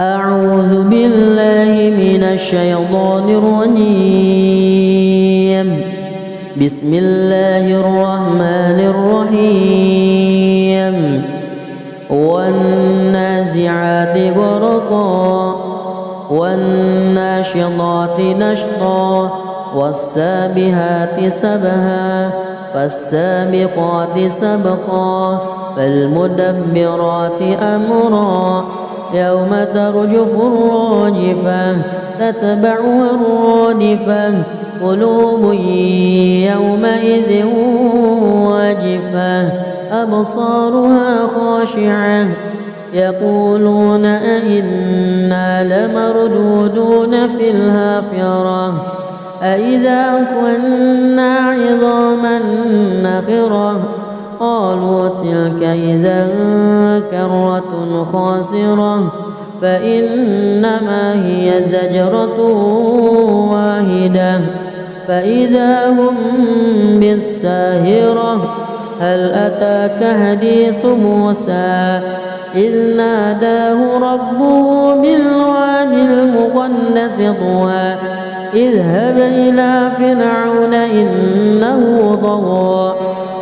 أعوذ بالله من الشيطان الرجيم. بسم الله الرحمن الرحيم. والنازعات غرقا والناشطات نشطا والسابحات سبها فالسابقات سبقا فالمدبرات أمرا يوم ترجف الراجفة تتبعها الرادفة قلوب يومئذ واجفة أبصارها خاشعة يقولون أئنا لمردودون في الحافرة أئذا كنا عظاما نخرة قالوا تلك إذا كرة خاسرة فإنما هي زجرة واحدة فإذا هم بالساهرة هل أتاك حديث موسى إذ ناداه ربه بالوادي المقدس طوى اذهب إلى فرعون إنه طغى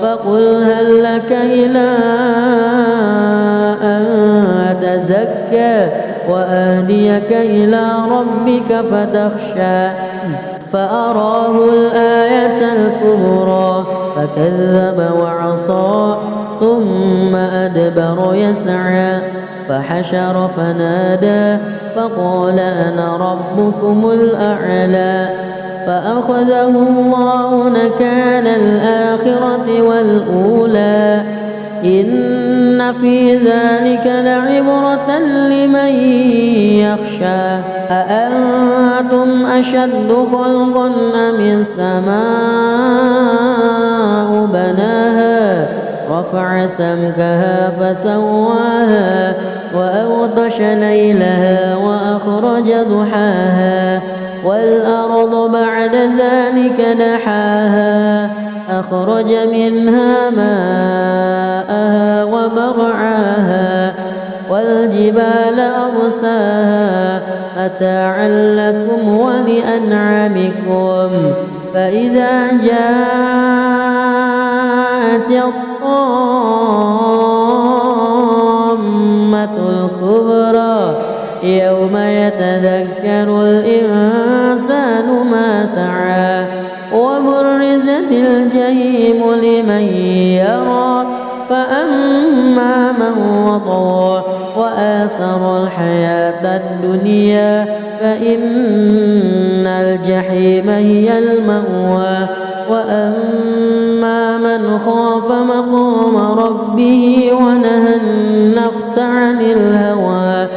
فقل هل لك إلى أن تزكى وأهديك إلى ربك فتخشى فأراه الآية الكبرى فكذب وعصى ثم أدبر يسعى فحشر فنادى فقال أنا ربكم الأعلى فأخذه الله نكال الآخرة والأولى إن في ذلك لعبرة لمن يخشى أأنتم أشد خلقا أم السماء بناها رفع سمكها فسواها وأغطش ليلها وأخرج ضحاها والأرض بعد ذلك دحاها أخرج منها ماءها ومرعاها والجبال أرساها متاعا لكم ولأنعامكم فإذا جاءت الطامة الكبرى يوم يتذكر الإنسان ما سعى وبرزت الجحيم لمن يرى فأما من وطغى وآثر الحياة الدنيا فإن الجحيم هي المأوى وأما من خاف مقام ربه ونهى النفس عن الهوى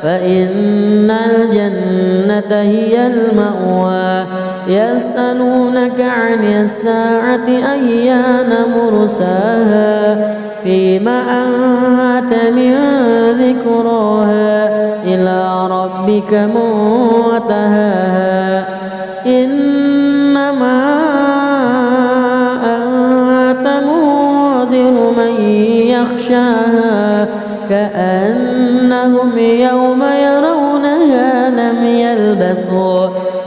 فإن الجنة هي المأوى يسألونك عن الساعة أيان مرساها فيما أنت من ذكراها إلى ربك منتهاها إنما أنت منذر من يخشاها كأنهم يوم يرونها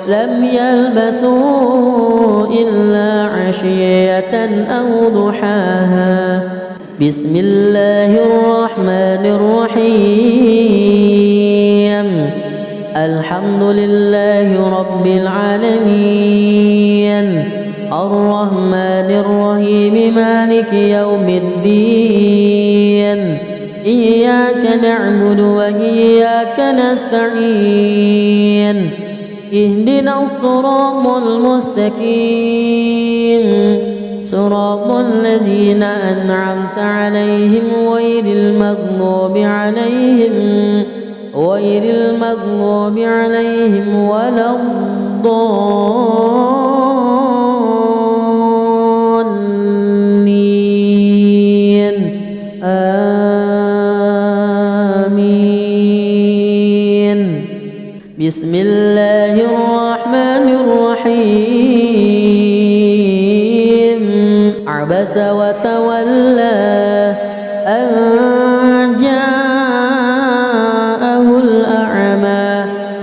لم يلبثوا إلا عشية أو ضحاها بسم الله الرحمن الرحيم الحمد لله رب العالمين الرحمن الرحيم مالك يوم الدين إياك نعبد وإياك نستعين اهدنا الصراط المستقيم صراط الذين أنعمت عليهم غير المغضوب عليهم ولا الضالين آمين بسم الله الرحمن الرحيم عبس وتولى أن جاءه الأعمى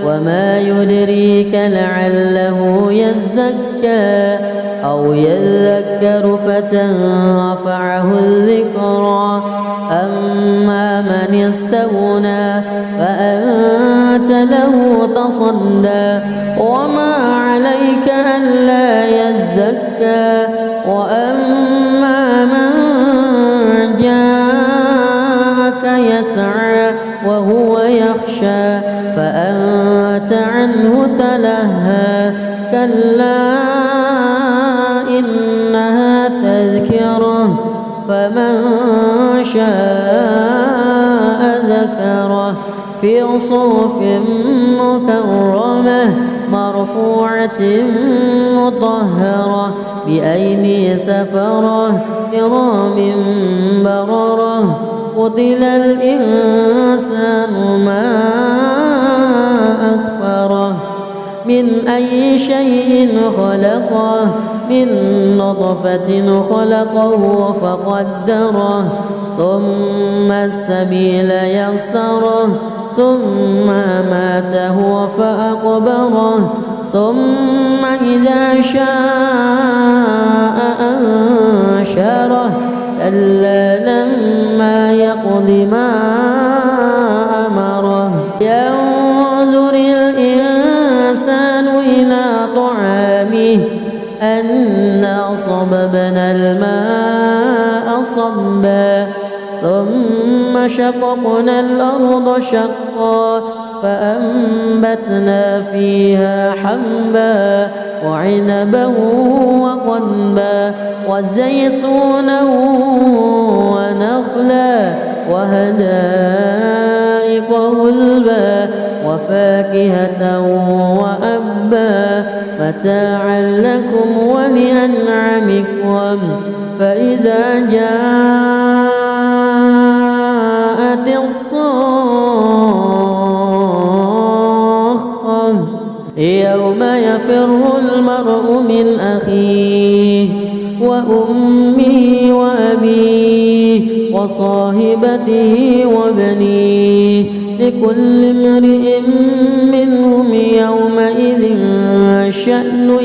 وما يدريك لعله يزكى أو يذكر فتنفعه الذكرى أما من استغنى فأنت له تصدى وما عليك ألا يزكى وأما من جاءك يسعى وهو يخشى فأنت عنه تلهى كلا إنها تذكرة فمن شاء ذكره في صحف مكرمة مرفوعة مطهرة بأيدي سفرة كرام بررة قتل الإنسان ما أكفره من أي شيء خلقه من نطفة خلقه فقدره ثم السبيل يسره ثم ماته فأقبره ثم إذا شاء أنشره كلا لما يقض ما أمره ينظر الإنسان إلى طعامه أنا صببنا الماء صبا ثم شققنا الأرض شقا فأنبتنا فيها حبا وعنبا وقضبا وزيتونا ونخلا وحدائق غلبا وفاكهة وأبا متاعا لكم ولأنعامكم فإذا جاءت الصاخة يوم يفر المرء من أخيه وأمه وأبيه وصاحبته وبنيه لكل امرئ منهم يومئذ شأن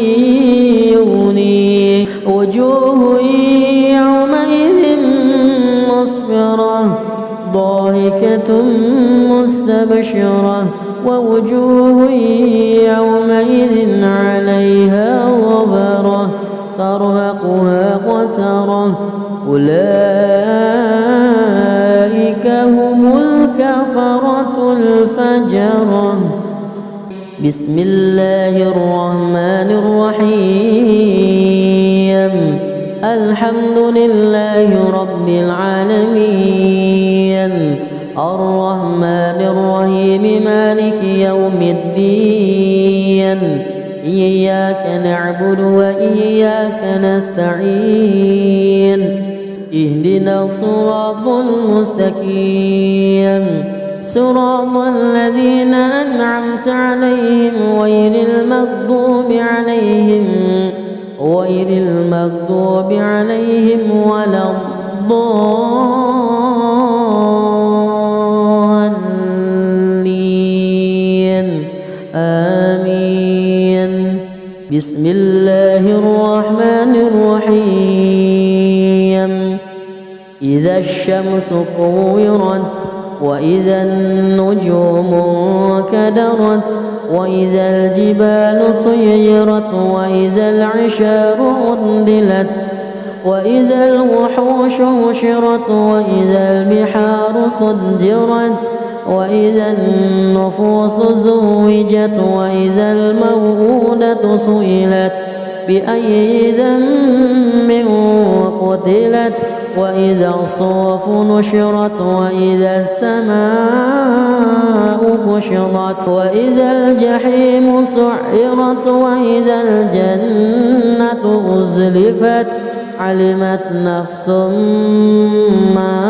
يغنيه وجوه يومئذ مسفرة ضاحكة مستبشرة ووجوه يومئذ عليها غبرة ترهقها قترة أولئك هم الكفرة الفجرة بسم الله الرحمن الرحيم الحمد لله رب العالمين الرحمن الرحيم مالك يوم الدين إياك نعبد وإياك نستعين اهدنا الصراط المستقيم صراط الذين أنعمت عليهم غير المغضوب عليهم ولا الضالين آمين بسم الله الرحمن الرحيم إذا الشمس كورت وإذا النجوم انكدرت وإذا الجبال سيرت وإذا العشار عطلت وإذا الوحوش حشرت وإذا البحار سجرت وإذا النفوس زوجت وإذا الموءودة سئلت بأي ذنب قتلت وإذا الصحف نشرت وإذا السماء كشطت وإذا الجحيم سعرت وإذا الجنة أزلفت علمت نفس ما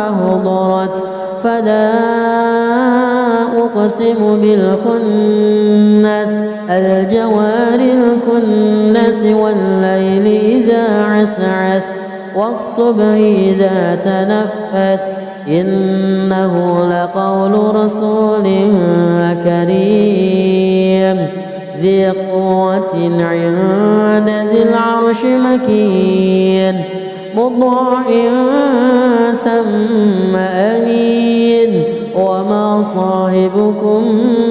أهضرت فلا أقسم بالخنس الجوار الكنس والليل إذا عسعس والصبح إذا تنفس إنه لقول رسول كريم ذي قوة عند ذي العرش مكين مطاع ثم أمين وما صاحبكم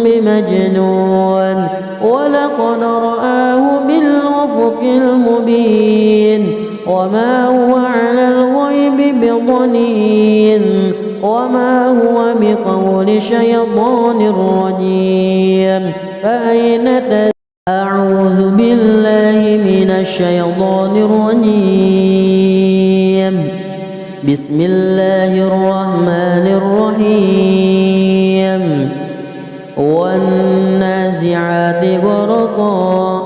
بمجنون ولقد رآه بالأفق المبين وما هو على الغيب بضنين وما هو بقول شيطان رجيم فأين أعوذ بالله من الشيطان الرجيم بسم الله الرحمن الرحيم والنازعات غرقا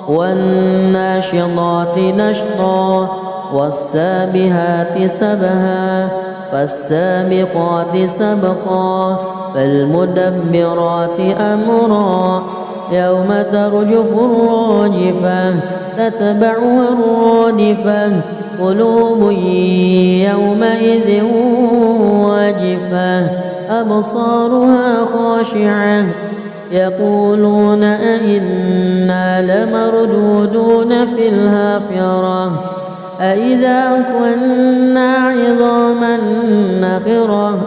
والناشطات نشطا والسابحات سبها فالسابقات سبقا فالمدبرات أمرا يوم ترجف الراجفة تتبعها الرادفة قلوب يومئذ واجفة أبصارها خاشعة يقولون أئنا لمردودون في الحافرة أئذا كنا عظاما نخرة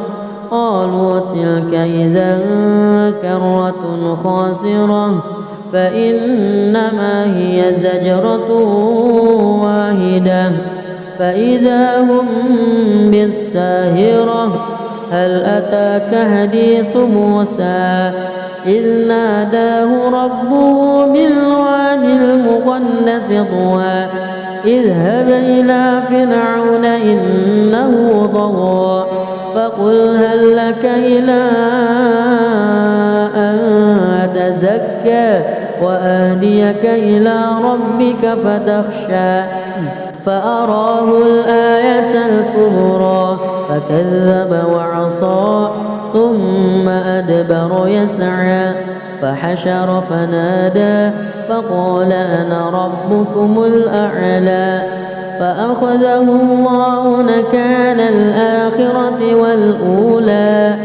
قالوا تلك إذا كرة خاسرة فإنما هي زجرة واحدة فإذا هم بالساهرة هل أتاك حديث موسى إذ ناداه ربه بالوادي المقدس طوى اذهب إلى فرعون إنه طغى فقل هل لك إلى أن تزكى وأهديك إلى ربك فتخشى فأراه الآية الكبرى فكذب وعصى ثم أدبر يسعى فحشر فنادى فقال أنا ربكم الأعلى فأخذه الله نكال الآخرة والأولى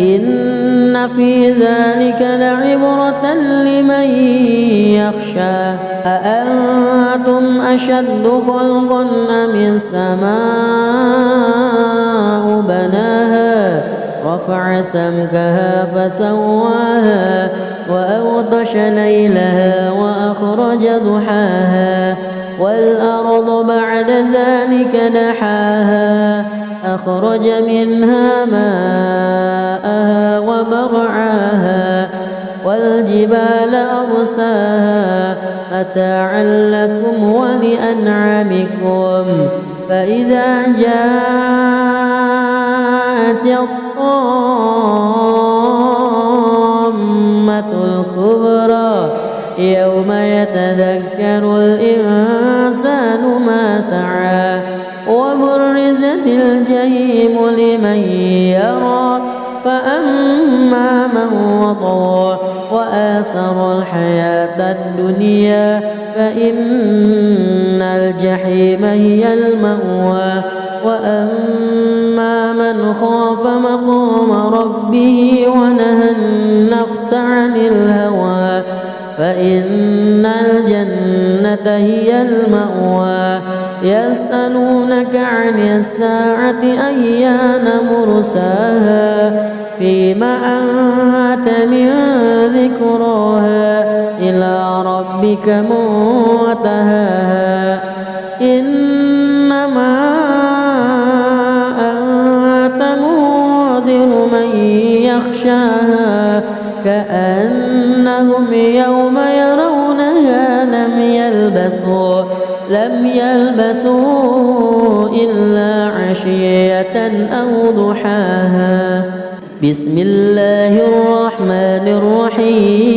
إن في ذلك لعبرة لمن يخشى أأنتم أشد خلقا أم السماء بناها رفع سمكها فسواها وأغطش ليلها وأخرج ضحاها والأرض بعد ذلك دحاها أخرج منها ماءها ومرعاها والجبال أرساها متاعا لكم ولأنعامكم فإذا جاءت الطامة الكبرى يوم يتذكر الإنسان ما سعى وبرزت الجحيم لمن يرى فأما من وطغى وآثر الحياة الدنيا فإن الجحيم هي المأوى وأما من خاف مقام ربه ونهى النفس عن الهوى فإن الجنة هي المأوى يسألونك عن الساعة أيان مرساها فيما أنت من ذكراها إلى ربك منتهاها إنما أنت منذر من يخشاها كأنهم يوم يرونها لم يلبثوا إلا عشية أو ضحاها بسم الله الرحمن الرحيم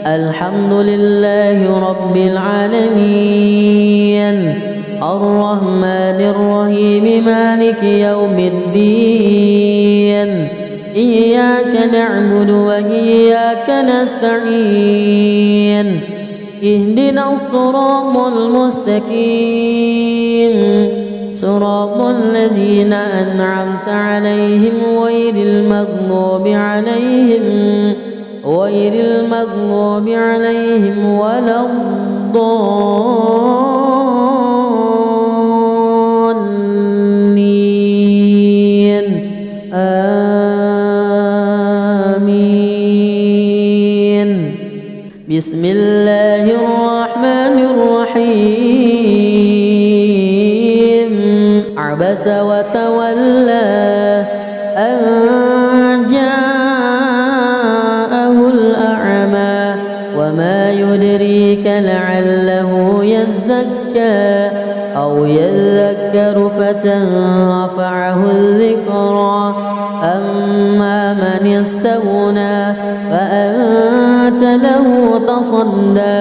الحمد لله رب العالمين الرحمن الرحيم مالك يوم الدين إياك نعبد وإياك نستعين اهدنا الصراط المستقيم صراط الذين أنعمت عليهم غير المغضوب عليهم ولا الضالين آمين. بسم الله الرحمن الرحيم. عبس وتولى أن جاءه الأعمى وما يدريك لعله يزكى أو يذكر فتنفعه الذكرى أما من استغنى فأنت له تصدى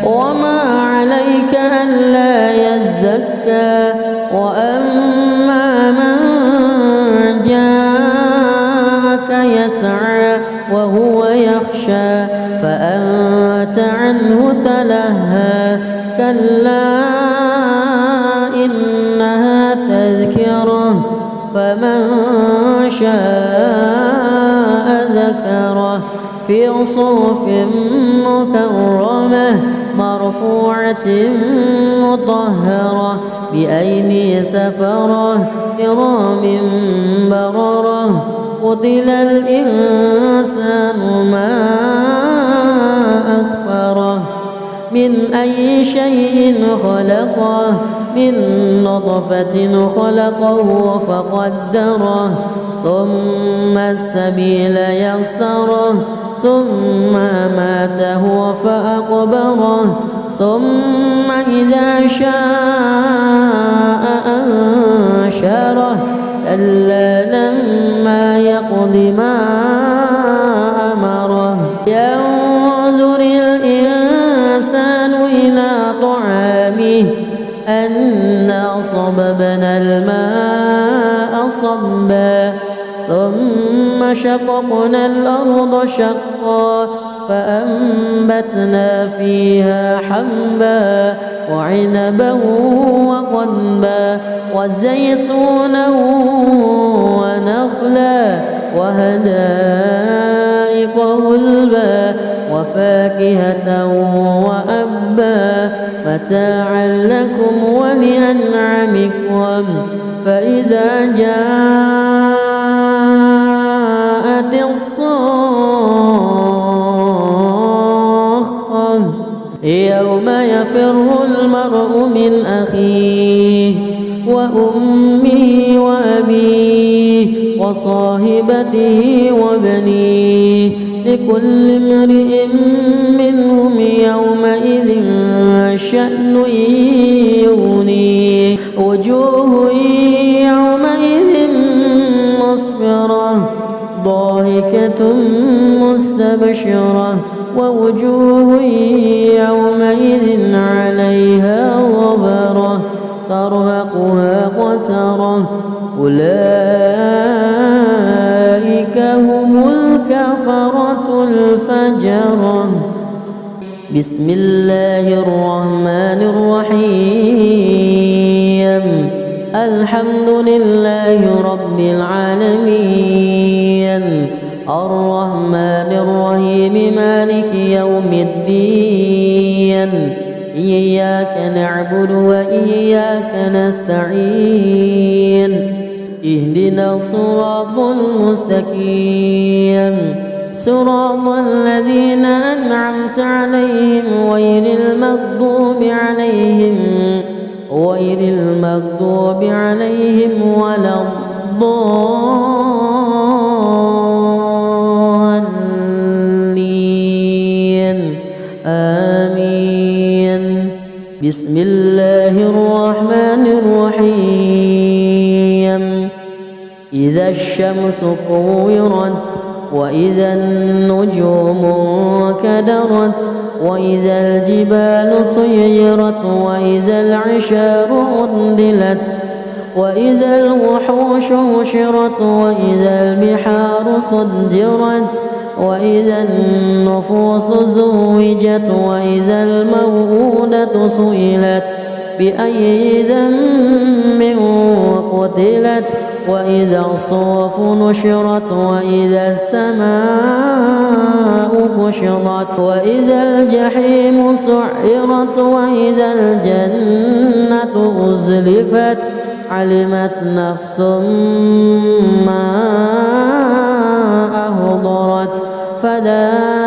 وما عليك ألا يزكى وأما من جاءك يسعى وهو يخشى فأنت عنه تلهى كلا إنها تذكرة فمن شاء ذكره في صحف مكرمة مرفوعة مطهرة بأيدي سفرة كرام بررة. قتل الإنسان ما أكفره من أي شيء خلقه من نطفة خلقه فقدره ثم السبيل يسره ثم أماته فأقبره ثم إذا شاء أنشره كلا لما يقض ما أمره. ينظر الإنسان إلى طعامه أنا صببنا الماء صبا ثم شققنا الأرض شقا فأنبتنا فيها حبا وعنبا وقضبا وزيتونا ونخلا وحدائق غلبا وفاكهة وأبا متاعا لكم ولأنعامكم. فإذا جاءت الصاخة يوم يفر المرء من أخيه وأمه وأبيه وصاحبته وبنيه لكل امرئ منهم يومئذ شأن يغنيه. وجوه يومئذ مسفرة ضاحكة مستبشرة ووجوه يومئذ عليها غبرة ترهقها قترة أولئك هم الكفرة الفجرة. بسم الله الرحمن الرحيم. الحمد لله رب العالمين الرحمن الرحيم مالك يوم الدين إياك نعبد وإياك نستعين اهدنا الصراط المستقيم صراط الذين أنعمت عليهم غير المغضوب عليهم ولا الضالين آمين. بسم الله الرحمن الرحيم. إذا الشمس كورت وإذا النجوم انكدرت وإذا الجبال سيرت وإذا العشار عطلت وإذا الوحوش حشرت وإذا البحار سجرت وإذا النفوس زوجت وإذا الموءودة سئلت بأي ذنب قتلت وإذا الصحف نشرت وإذا السماء كشطت وإذا الجحيم سعرت وإذا الجنة أزلفت علمت نفس ما أهضرت فلا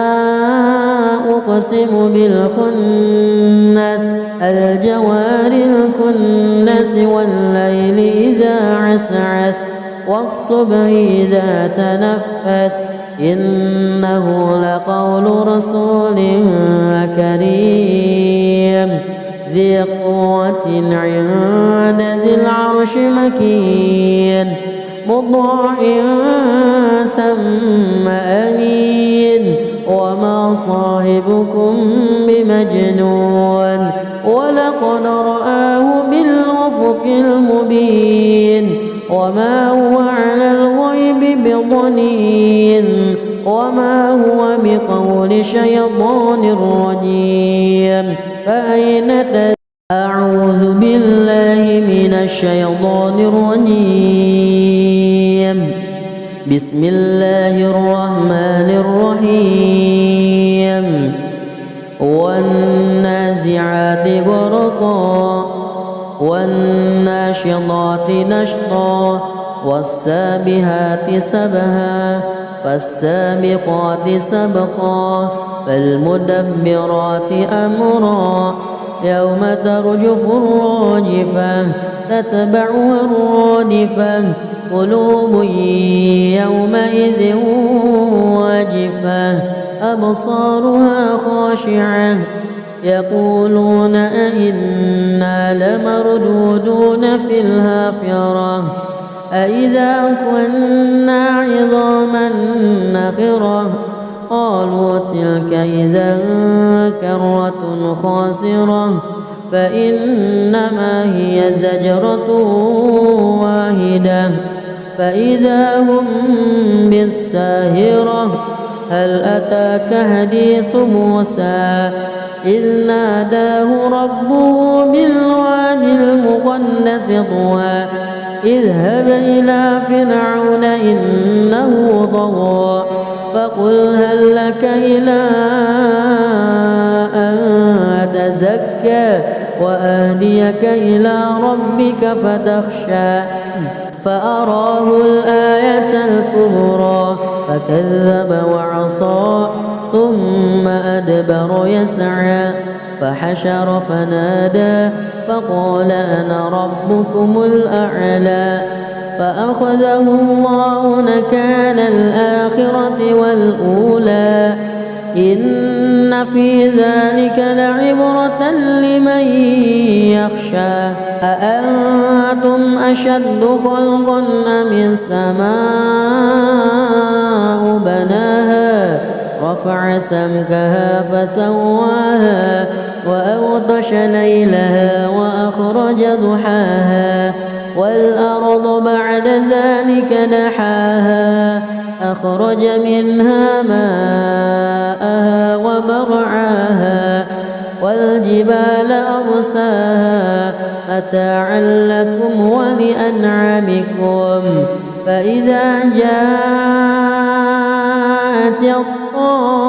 أقسم بالخنس الجوار الكنس والليل إذا عسعس والصبح إذا تنفس إنه لقول رسول كريم ذي قوة عند ذي العرش مكين مطاع ثم أمين وما صاحبكم بمجنون ولقد رآه بالأفق المبين وما هو على الغيب بضنين وما هو بقول شيطان رجيم فأين أعوذ بالله من الشيطان الرجيم بسم الله الرحمن الرحيم والنازعات غرقا والناشطات نشطا والسابحات سبها فالسابقات سبقا فالمدبرات أمرا يوم ترجف الراجفة تتبعها الرادفة قلوب يومئذ واجفة أبصارها خاشعة يقولون أئنا لمردودون في الحافرة أئذا كنا عظاما نخرة قالوا تلك إذا كرة خاسرة فإنما هي زجرة واحدة فإذا هم بالساهرة هل أتاك حديث موسى إذ ناداه ربه بالوادي المقدس طوى اذهب إلى فرعون إنه طغى فقل هل لك إلى أن تزكى وأهديك إلى ربك فتخشى فأراه الآية الكبرى فكذب وعصى ثم أدبر يسعى فحشر فنادى فقال أنا ربكم الأعلى فأخذه الله نكال الآخرة والأولى إن في ذلك لعبرة لمن يخشى أأنتم أشد خلقا أم السماء بناها رفع سمكها فسواها وأغطش ليلها وأخرج ضحاها والأرض بعد ذلك دحاها أخرج منها ماءها ومرعاها والجبال أرساها متاعا لكم ولأنعامكم فإذا جاءت الطامة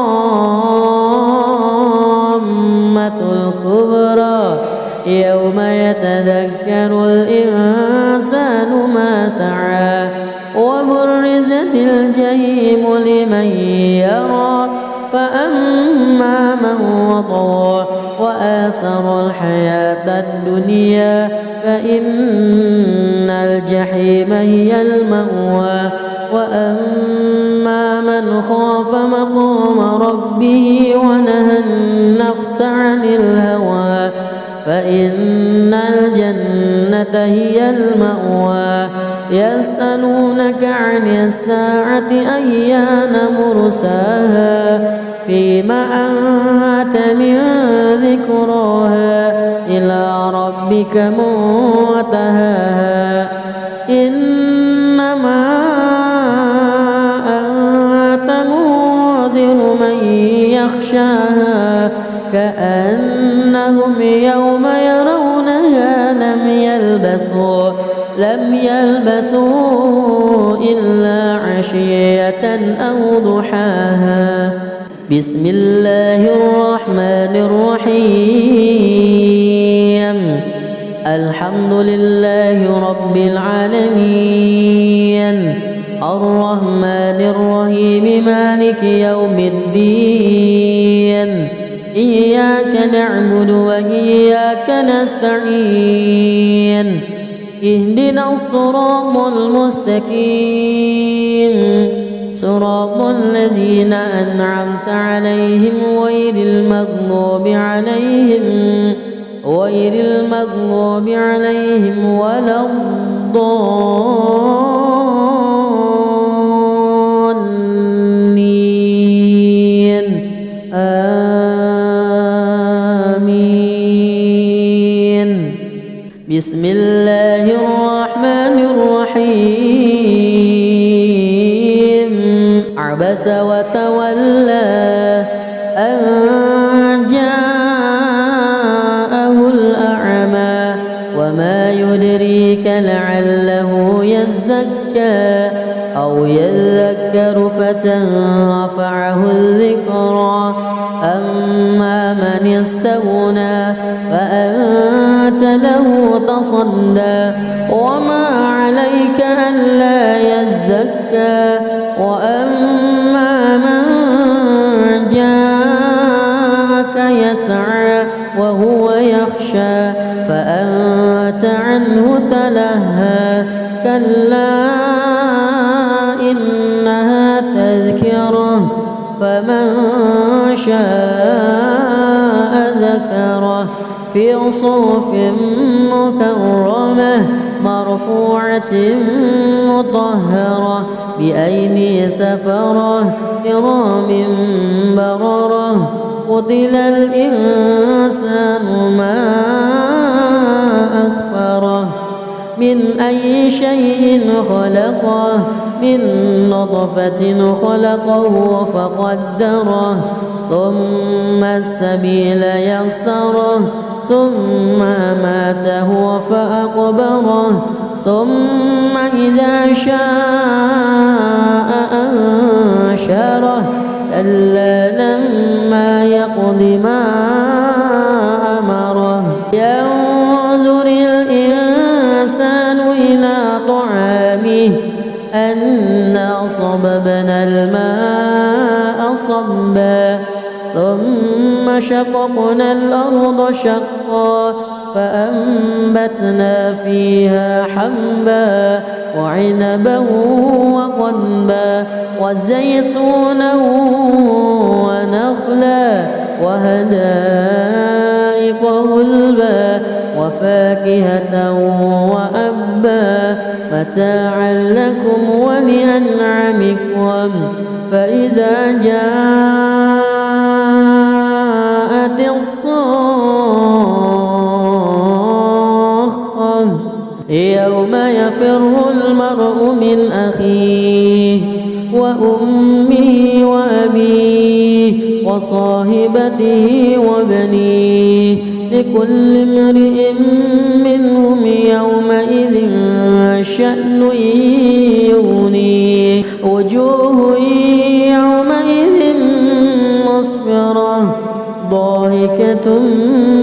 الكبرى يوم يتذكر الإنسان ما سعى وبرزت الجحيم لمن يرى فأما من وطغى وآثر الحياة الدنيا فإن الجحيم هي المأوى وأما من خاف مقام ربه ونهى النفس عن الهوى فإن الجنة هي المأوى يسألونك عن الساعة أيان مرساها فيما أنت من ذكراها إلى ربك منتهاها إنما أنت يغشاها كأنهم يوم يرونها لم يلبثوا إلا عشية أو ضحاها. بسم الله الرحمن الرحيم. الحمد لله رب العالمين، الرحمن الرحيم، مالك يوم الدين. إياك نعبد وإياك نستعين. اهدنا الصراط المستقيم، صراط الذين أنعمت عليهم غير المغضوب عليهم ولا الضالين. آمين. بسم الله الرحمن الرحيم. عبس وتولى أن جاءه الأعمى وما يدريك لعله يزكى أو يذكر فتنفعه الذكرى. أما من استغنى فأنت له تصدى وما عليك ألا يزكى. وأما من جاءك يسعى وهو يخشى فأنت عنه تلهى. كلا إنها تذكرة فمن شاء ذكره في صحف مكرمة مرفوعة مطهرة بأيدي سفرة كرام بررة. قتل الإنسان ما أكفره. من أي شيء خلقه؟ من نطفة خلقه فقدره ثم السبيل يسره ثم أماته فأقبره ثم إذا شاء أنشره. كلا لما يقض ما أمره. ينظر الإنسان إلى طعامه أنا صببنا الماء صبا ثم شققنا الأرض شقا فأنبتنا فيها حبا وعنبا وقضبا وزيتونا ونخلا وحدائق غلبا وفاكهة وأبا متاعا لكم ولأنعامكم. فإذا جاءت الصاخة يوم يفر المرء من أخيه وأمه وأبيه وصاحبته وبنيه لكل امرئ منهم يومئذ شأن يغنيه. وجوه يومئذ مسفرة ضاحكة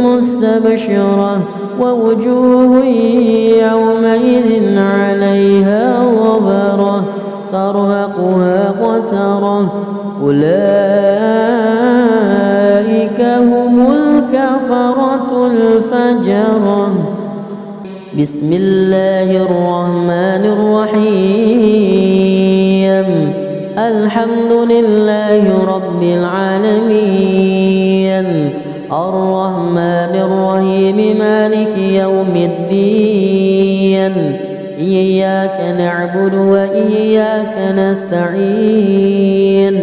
مستبشرة ووجوه يومئذ عليها غبرة ترهقها قترة. أولئك هم الكفرة الفجرة. بسم الله الرحمن الرحيم. الحمد لله رب العالمين، الرحمن الرحيم، مالك يوم الدين. إياك نعبد وإياك نستعين.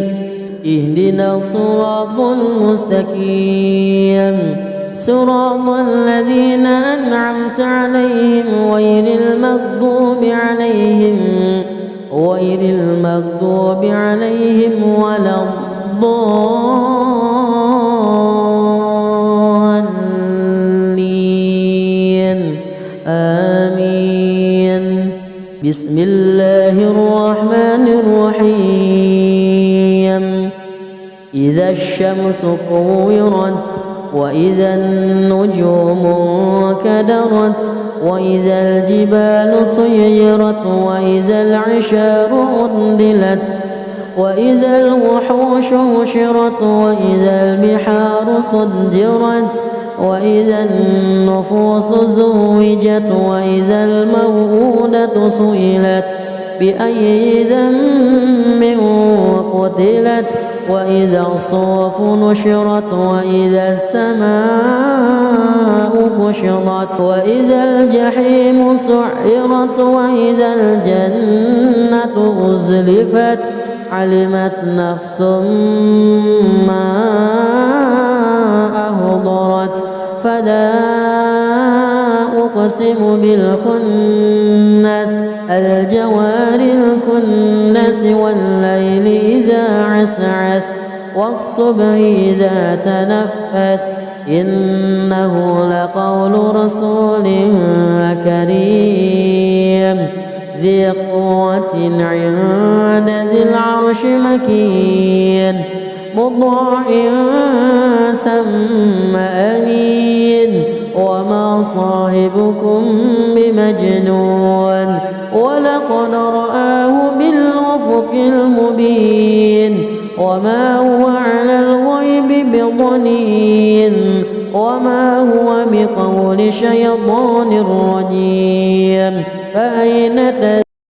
اهدنا الصراط المستقيم، صراط الذين أنعمت عليهم غير المغضوب عليهم ولا الضالين. بسم الله الرحمن الرحيم إذا الشمس كورت وإذا النجوم انكدرت وإذا الجبال سيرت وإذا العشار عطلت وإذا الوحوش حشرت وإذا البحار سجرت وإذا النفوس زوجت وإذا الموءودة سئلت بأي ذنب قتلت وإذا الصحف نشرت وإذا السماء كشطت وإذا الجحيم سعرت وإذا الجنة أزلفت علمت نفس ما أهضرت فلا أقسم بالخنس الجوار الكنس والليل إذا عسعس والصبح إذا تنفس إنه لقول رسول كريم ذي قوة عند ذي العرش مكين مطاع ثم أمين وما صاحبكم بمجنون ولقد رآه بالأفق المبين وما هو على الغيب بضنين وما هو بقول شيطان رجيم فأين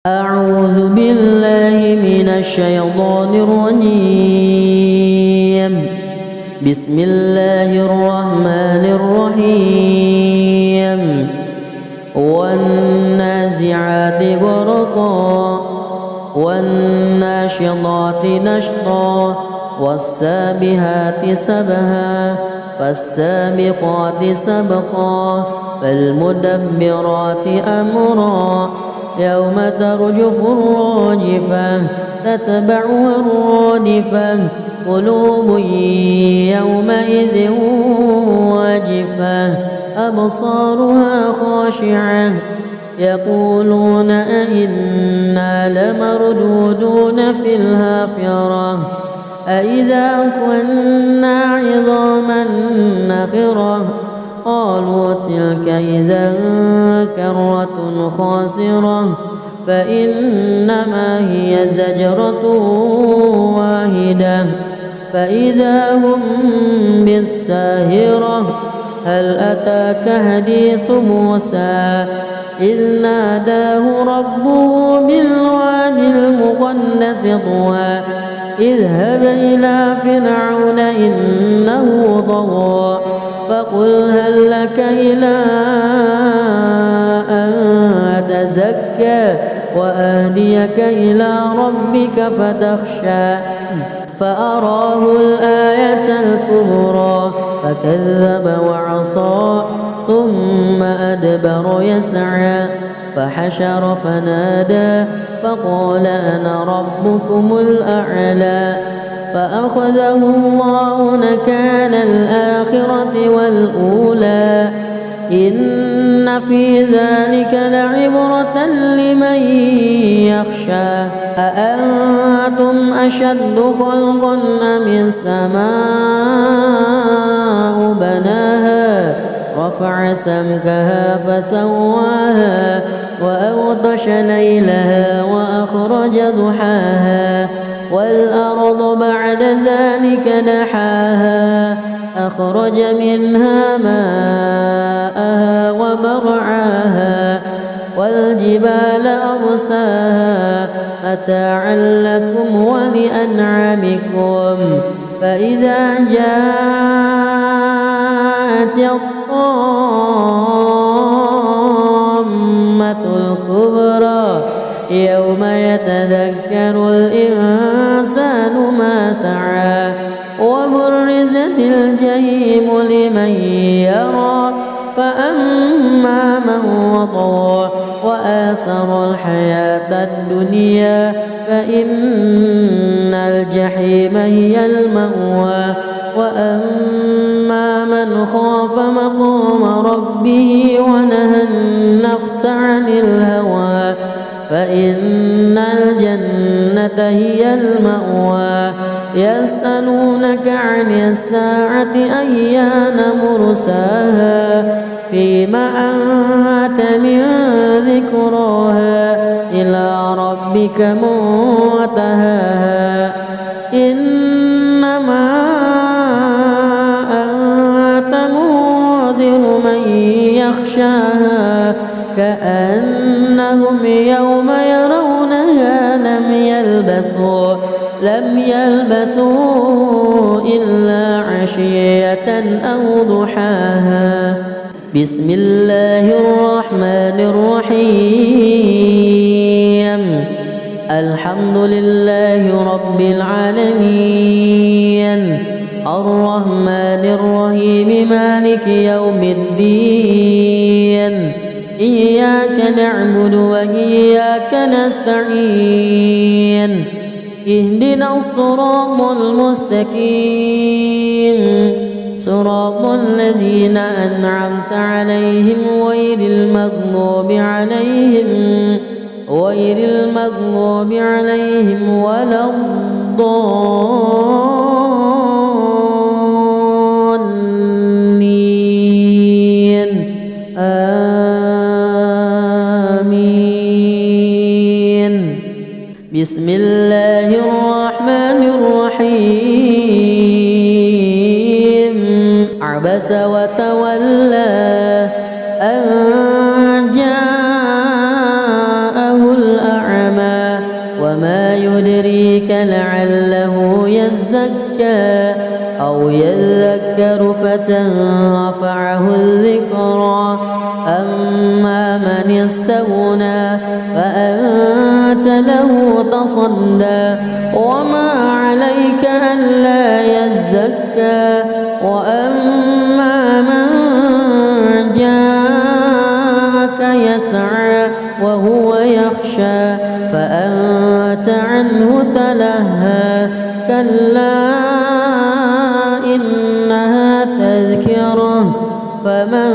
أعوذ بالله من الشيطان الرجيم بسم الله الرحمن الرحيم والنازعات غرقا والناشطات نشطا والسابحات سبها فالسابقات سبقا فالمدبرات أمرا يوم ترجف الراجفة تتبعها الرادفة قلوب يومئذ واجفة أبصارها خاشعة يقولون أئنا لمردودون في الحافرة أئذا كنا عظاما نخرة قالوا تلك إذا كرة خاسرة فإنما هي زجرة واحدة فإذا هم بالساهرة هل أتاك حديث موسى إذ ناداه ربه بالواد المقدس طوى اذهب إلى فرعون إنه طغى فقل هل لك إلى أن تزكى وأهديك إلى ربك فتخشى فأراه الآية الكبرى فكذب وعصى ثم أدبر يسعى فحشر فنادى فقال أنا ربكم الأعلى فأخذه الله نكال الآخرة والأولى إن في ذلك لعبرة لمن يخشى أأنتم أشد خلقا أم السماء بناها رفع سمكها فسواها وأغطش ليلها وأخرج ضحاها والأرض بعد ذلك دحاها أخرج منها ماءها ومرعاها والجبال أرساها متاعا لكم ولأنعامكم فإذا جاءت الطامة الكبرى يوم يتذكر الإنسان ما سعى وبرزت الجحيم لمن يرى فأما من وطغى وآثر الحياة الدنيا فإن الجحيم هي المأوى وأما من خاف مقام ربه ونهى النفس عن الهوى فإن الجنة هي المأوى يسألونك عن الساعة أيان مرساها فيما أنت من ذكراها إلى ربك منتهاها إنما أنت منذر من يخشاها كأنهم يوم يرونها لم يلبثوا إلا عشية أو ضحاها. بسم الله الرحمن الرحيم. الحمد لله رب العالمين الرحمن الرحيم مالك يوم الدين إياك نعبد وإياك نستعين اهدنا الصراط المستقيم صراط الذين أنعمت عليهم غير المغضوب عليهم ولا الضالين آمين. بسم الله الرحمن الرحيم. عبس وتولى أن جاءه الأعمى وما يدريك لعله يزكى أو يذكر فتنفعه الذكرى أما من استغنى فأنت له تصدى وما عليك ألا يزكى وأما من جاءك يسعى وهو يخشى فأنت عنه تلهى كلا إنها تذكرة فمن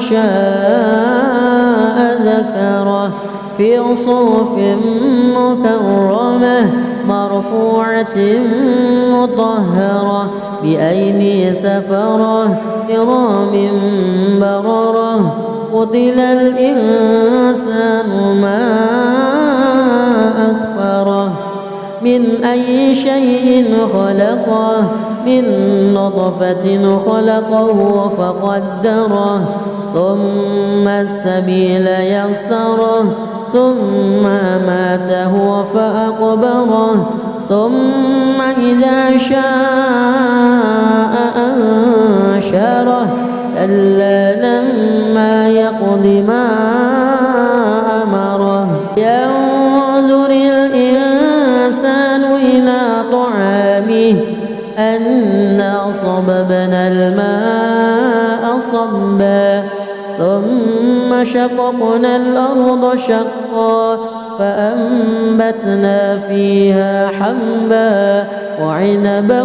شاء ذكره في صحف مكرمة مرفوعة مطهرة بأيدي سفرة كرام بررة. قتل الإنسان ما أكفره من أي شيء خلقه من نطفة خلقه فقدره ثم السبيل يسره ثم أماته فأقبره ثم إذا شاء أنشره كلا لما يقض ما أمره. ينظر الإنسان إلى طعامه أنا صببنا الماء صبا ثم شققنا الأرض شقا فأنبتنا فيها حبا وعنبا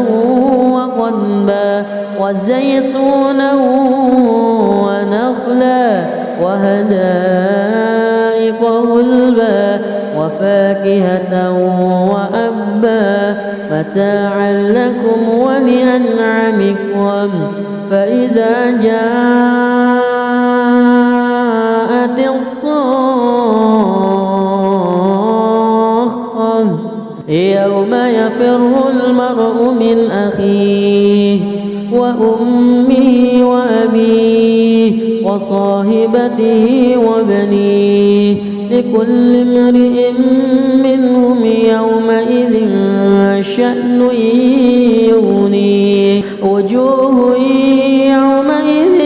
وقضبا وزيتونا ونخلا وحدائق غلبا وفاكهة وأبا متاعا لكم ولأنعامكم. فإذا جاءت الصاخة يوم يفر المرء من أخيه وأمه وأبيه وصاحبته وبنيه لكل امرئ منهم يومئذ شأن يغنيه. وجوه يومئذ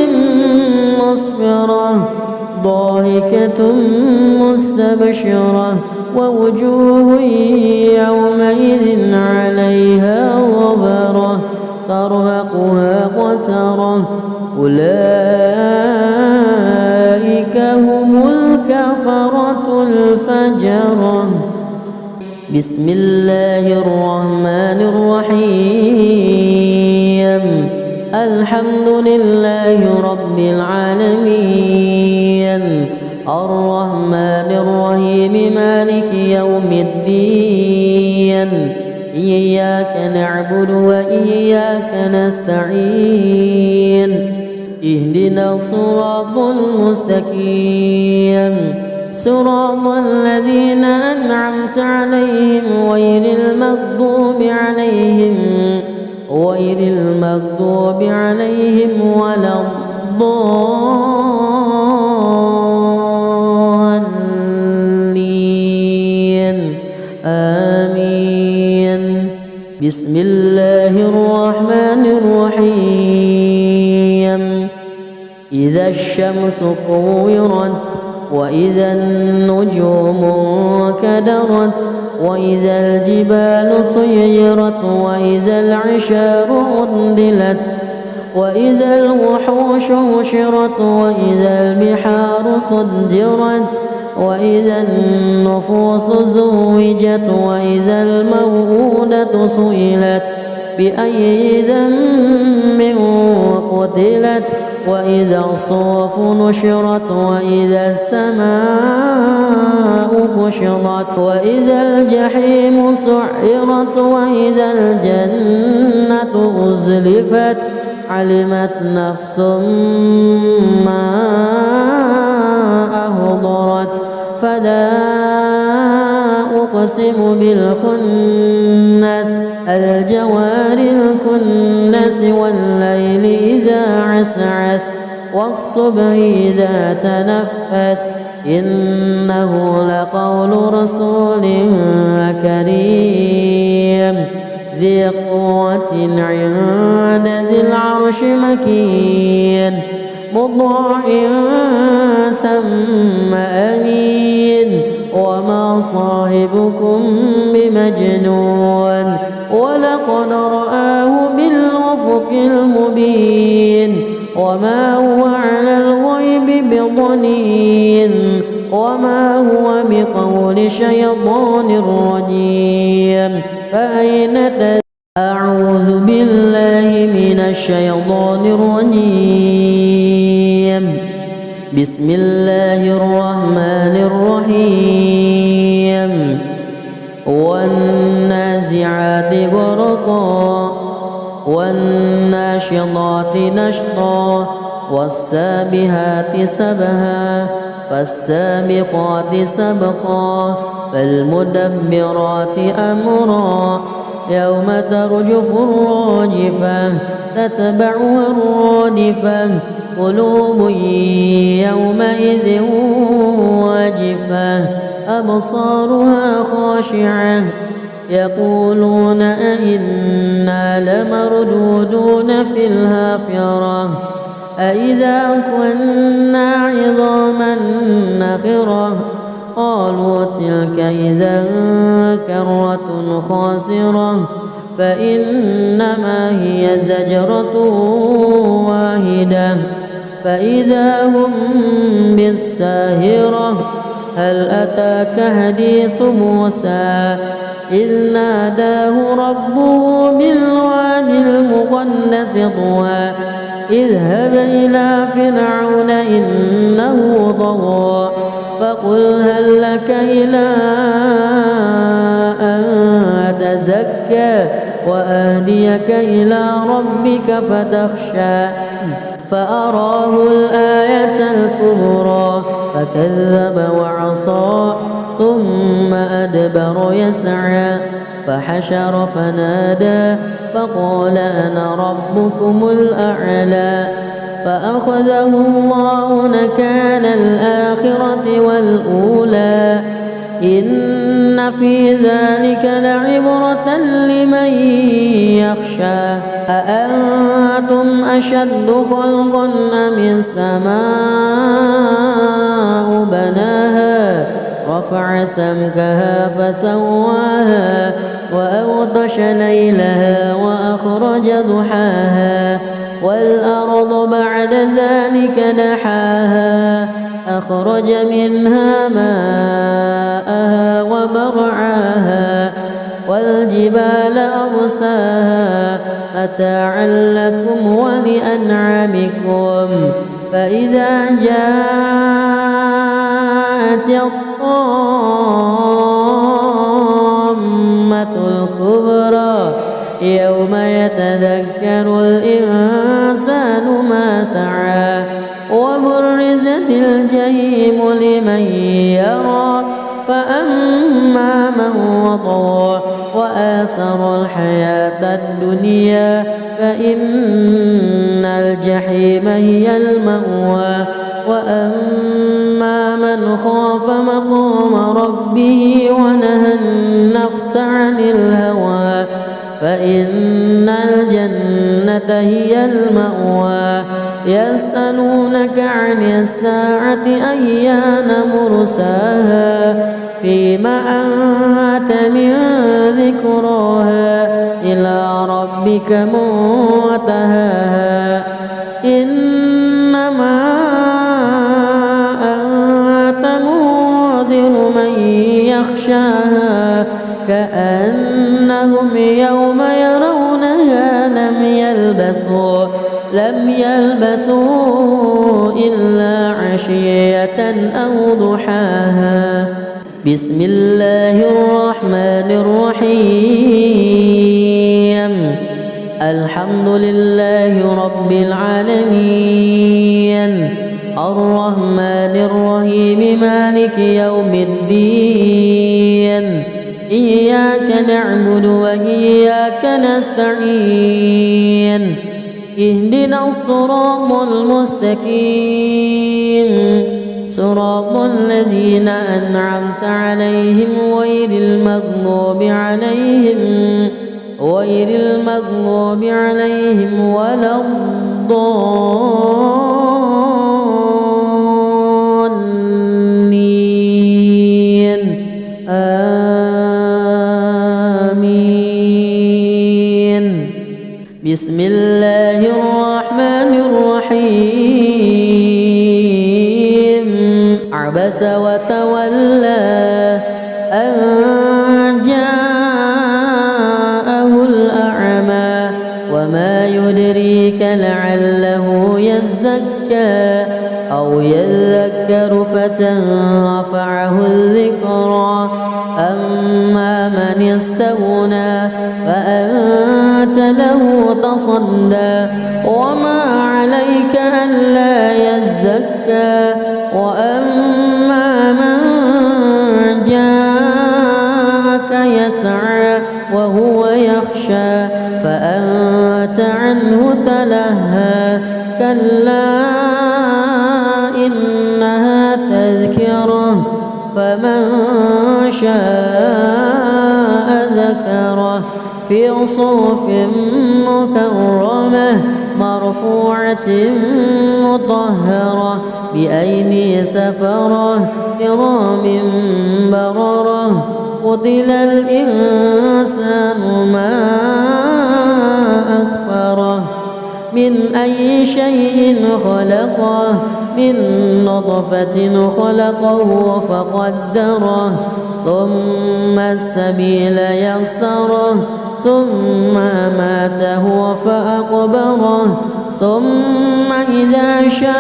مسفرة ضاحكة مستبشرة ووجوه يومئذ عليها غبرة ترهقها قترة أولئك هم الكفرة الفجرة. بسم الله الرحمن الرحيم. الحمد لله رب العالمين الرحمن الرحيم إياك نعبد وإياك نستعين اهدنا الصراط المستقيم صراط الذين أنعمت عليهم غير المغضوب عليهم ولا الضالين آمين. بسم الله الرحمن الرحيم. إذا الشمس كورت وإذا النجوم انكدرت وإذا الجبال سيرت وإذا العشار عطلت وإذا الوحوش حشرت وإذا البحار سجرت وإذا النفوس زوجت وإذا الموءودة سئلت بأي ذنب قتلت وإذا الصحف نشرت وإذا السماء كشطت وإذا الجحيم سعرت وإذا الجنة أزلفت علمت نفس ما أهضرت فلا أقسم بالخنس الجوار الكنس والليل إذا عسعس والصبح إذا تنفس إنه لقول رسول كريم ذي قوة عند ذي العرش مكين مطاع ثم أمين وما صاحبكم بمجنون ولقد رآه بالأفق المبين وما هو على الغيب بضنين وما هو بقول شيطان رجيم فأين أعوذ بالله من الشيطان الرجيم. بسم الله الرحمن الرحيم. والنازعات غرقا والناشطات نشطا والسابحات سبها فالسابقات سبقا فالمدبرات أمرا يوم ترجف الراجفة تتبعها الرادفة قلوب يومئذ واجفة أبصارها خاشعة يقولون أئنا لمردودون في الحافرة أئذا كنا عظاما نخرة قالوا تلك إذا كرة خاسرة فإنما هي زجرة واحدة فإذا هم بالساهرة هل أتاك حديث موسى إذ ناداه ربه بالواد المقدس طوى اذهب إلى فرعون إنه طغى فقل هل لك إلى أن تزكى وأهديك إلى ربك فتخشى فأراه الآية الكبرى فكذب وعصى ثم أدبر يسعى فحشر فنادى فقال أنا ربكم الأعلى فأخذه الله نكال الآخرة والأولى إن في ذلك لعبرة لمن يخشى أأنتم أشد خلقا أم السماء بناها رفع سمكها فسواها وأغطش ليلها وأخرج ضحاها والأرض بعد ذلك دحاها أخرج منها ماءها ومرعاها والجبال أرساها متاعا لكم ولأنعامكم فإذا جاءت الطامة الكبرى يوم يتذكر الإنسان ما سعى وبرزت الجحيم لمن يرى فأما من وطغى وآثر الحياة الدنيا فإن الجحيم هي المأوى وأما من خاف مقام ربه ونهى النفس عن الهوى فإن الجنة هي المأوى يسألونك عن الساعة أيان مرساها فيما أنت من ذكراها إلى ربك منتهاها إنما أنت منذر من يخشاها كأنهم يوم يرونها لم يلبثوا إلا عشية أو ضحاها. بسم الله الرحمن الرحيم. الحمد لله رب العالمين الرحمن الرحيم مالك يوم الدين إياك نعبد وإياك نستعين اهدنا الصراط المستقيم صراط الذين أنعمت عليهم غير المغضوب عليهم ولا الضالين آمين. بسم الله الرحمن الرحيم. عبس وتولى أن جاءه الأعمى وما يدريك لعله يزكى أو يذكر فتنفعه الذكرى أما من استغنى فأنت له تصدى وما عليك ألا يزكى وأما من جاءك يسعى وهو يخشى فأنت عنه تلهى كلا إنها تذكرة فمن شاء ذكره في صحف مكرمة مرفوعة مطهرة بأيدي سفرة كرام بررة قتل الإنسان ما أكفره من أي شيء خلقه من نطفة خلقه فقدره ثم السبيل يسره ثم ماته فأقبره ثم إذا شاء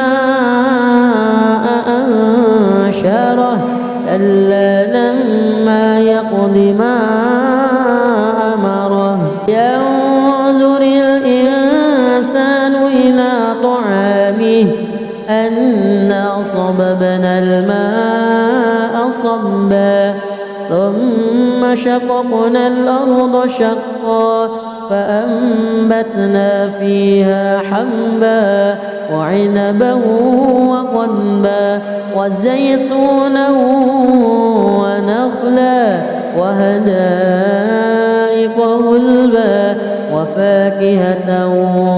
أنشره كلا لما يقض ما أمره ينظر الإنسان إلى طعامه أنا صببنا الماء صبا ثم شققنا الأرض شقا فأنبتنا فيها حبا وعنبا وقضبا وزيتونا ونخلا وحدائق غلبا وفاكهة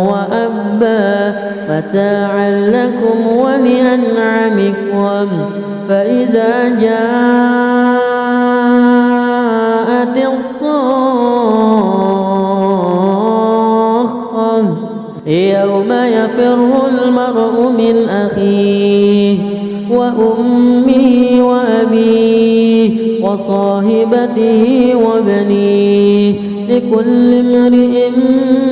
وأبا متاعا لكم ولأنعامكم فإذا جاءت الصاخة يوم يفر المرء من أخيه وأمه وأبيه وصاحبته وبنيه لكل امرئ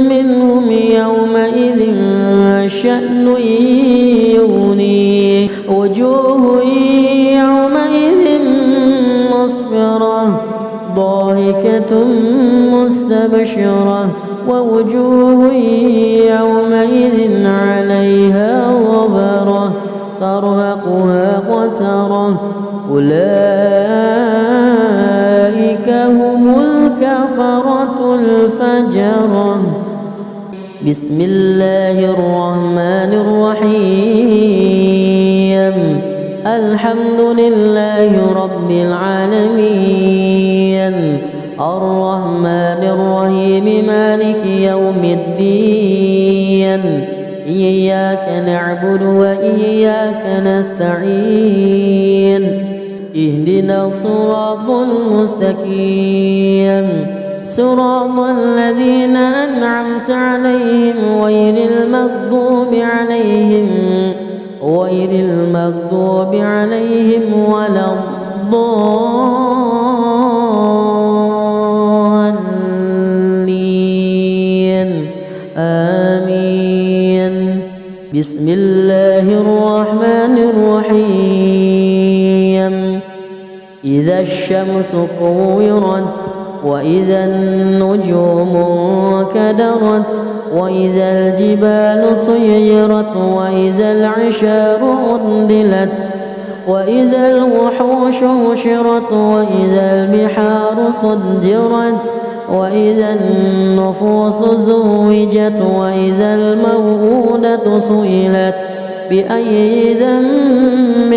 منهم يومئذ شأن يغنيه وجوه يومئذ مسفرة ضاحكة راضية مستبشرة ووجوه يومئذ عليها غبرة ترهقها قترة أولئك هم الكفرة الفجرة. بسم الله الرحمن الرحيم. الحمد لله رب العالمين الرحمن الرحيم مالك يوم الدين إياك نعبد وإياك نستعين اهدنا الصراط المستقيم صراط الذين أنعمت عليهم غير المغضوب عليهم ولا الضالين آمين. بسم الله الرحمن الرحيم. إذا الشمس كورت وإذا النجوم انكدرت وإذا الجبال سيرت وإذا العشار عطلت وإذا الوحوش حشرت وإذا البحار سجرت وإذا النفوس زوجت وإذا الموءودة سئلت بأي ذنب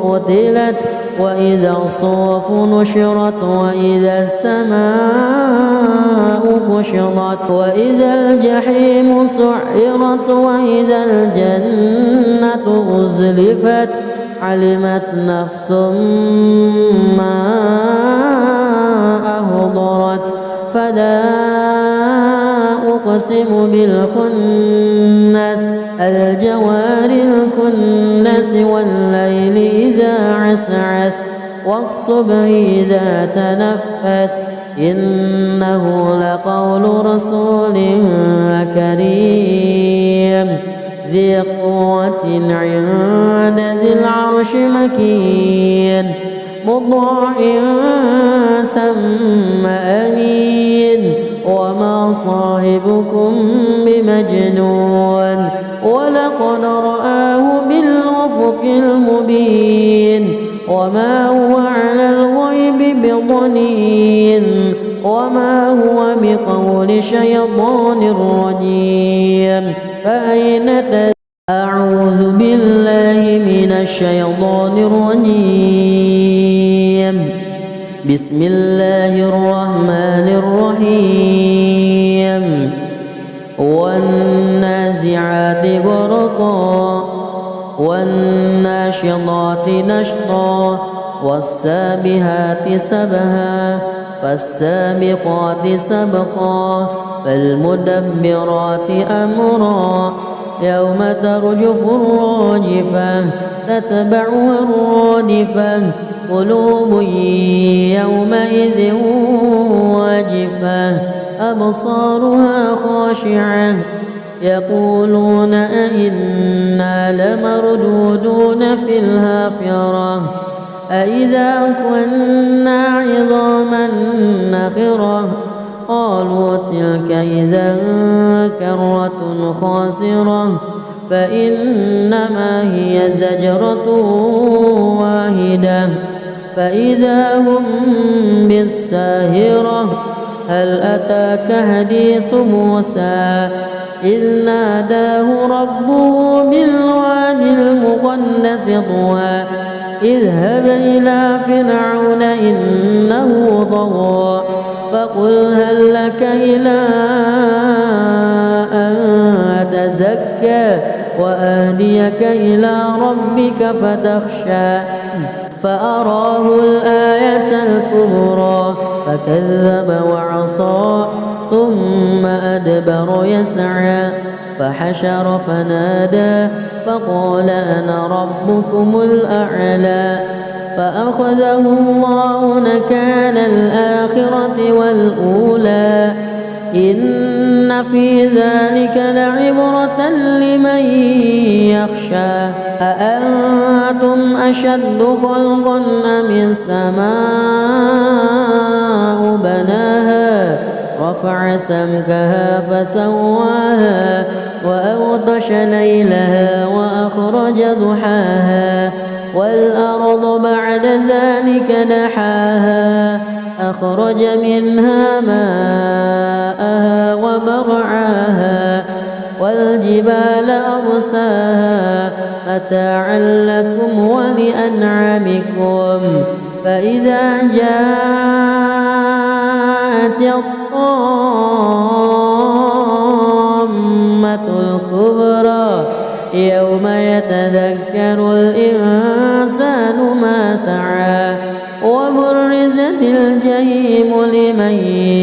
قتلت وإذا الصحف نشرت وإذا السماء كشطت وإذا الجحيم سعرت وإذا الجنة أزلفت علمت نفس ما أحضرت. فلا أقسم بالخنس الجوار الكنس والليل إذا عسعس والصبح إذا تنفس إنه لقول رسول كريم ذي قوة عند ذي العرش مكين مطاع ثم أمين وما صاحبكم بمجنون ولقد رآه بالأفق المبين وما هو على الغيب بضنين وما هو بقول شيطان رجيم. فأين أعوذ بالله من الشيطان الرجيم. بسم الله الرحمن الرحيم. والنازعات غرقا والناشطات نشطا والسابحات سبها فالسابقات سبقا فالمدبرات أمرا يوم ترجف الراجفة تتبعها الرادفة قلوب يومئذ واجفة أبصارها خاشعة يقولون أئنا لمردودون في الحافرة أئذا كنا عظاما نخرة قالوا تلك إذا كرة خاسرة فإنما هي زجرة واحدة فإذا هم بالساهرة. هل أتاك حديث موسى إذ ناداه ربه بالوادي المقدس طوى اذهب إلى فرعون إنه طغى فقل هل لك إلى أن تزكى وأهديك إلى ربك فتخشى فأراه الآية الكبرى فكذب وعصى ثم أدبر يسعى فحشر فنادى فقال أنا ربكم الأعلى فأخذه الله نكال الآخرة والأولى إن في ذلك لعبرة لمن يخشى أأنتم أشد خلقا أم السماء بناها رفع سمكها فسواها وأغطش ليلها وأخرج ضحاها والأرض بعد ذلك دحاها أخرج منها ماءها ومرعاها والجبال أرساها متاعا لكم ولأنعامكم فإذا جاءت الطامة الكبرى يوم يتذكر الإنسان ما سعى وبرزت الجحيم لمن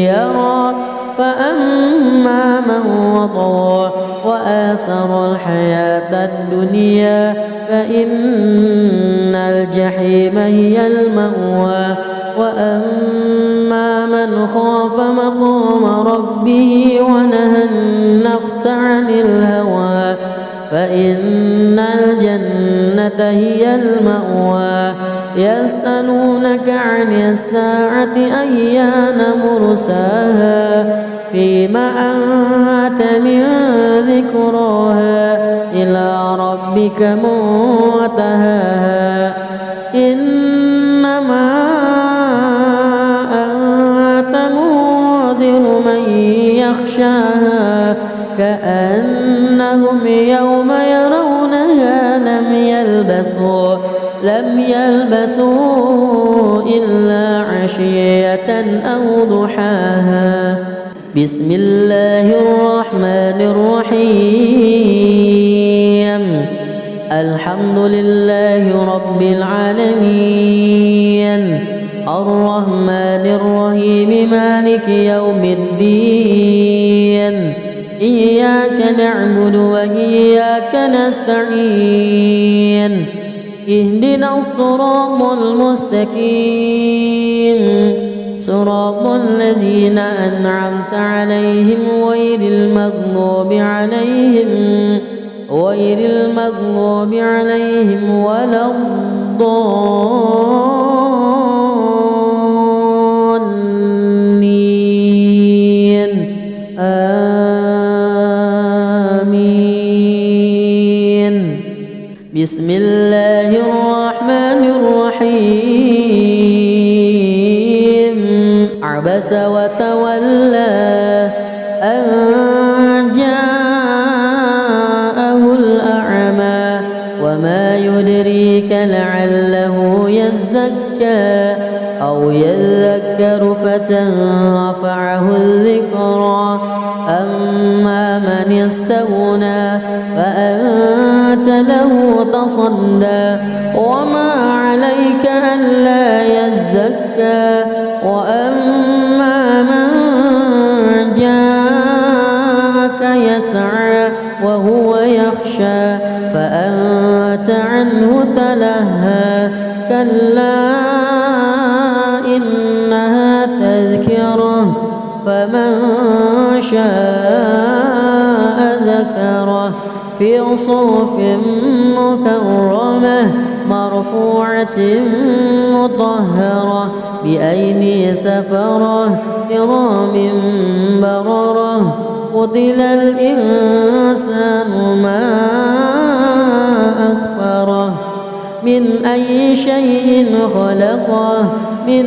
يرى فأما من وطغى وآثر الحياة الدنيا فإن الجحيم هي المأوى وأما من خاف مقام ربه ونهى النفس عن الهوى فإن الجنة هي المأوى يسألونك عن الساعة أيان مرساها فيما أنت من ذكراها إلى ربك منتهاها إنما أنت منذر من يخشاها كأنهم يوم يرونها لم يلبثوا إلا عشية أو ضحاها بسم الله الرحمن الرحيم الحمد لله رب العالمين الرحمن الرحيم مالك يوم الدين إياك نعبد وإياك نستعين اهدنا الصراط المستقيم صراط الذين أنعمت عليهم غير المغضوب عليهم ولا الضالين آمين بسم الله الرحمن الرحيم عبس وتولى أن جاءه الأعمى وما يدريك لعله يزكى أو يذكر فتنفعه الذكرى أما من استغنى فأنت له تصدى وما عليك ألا يزكى وأما من جاءك يسعى وهو يخشى فأنت عنه تلهى كلا إنها تذكرة فمن شاء ذكره في صحف مكرمة مرفوعة مطهرة بأيدي سفرة كرام بررة قتل الإنسان ما أكفره من أي شيء خلقه من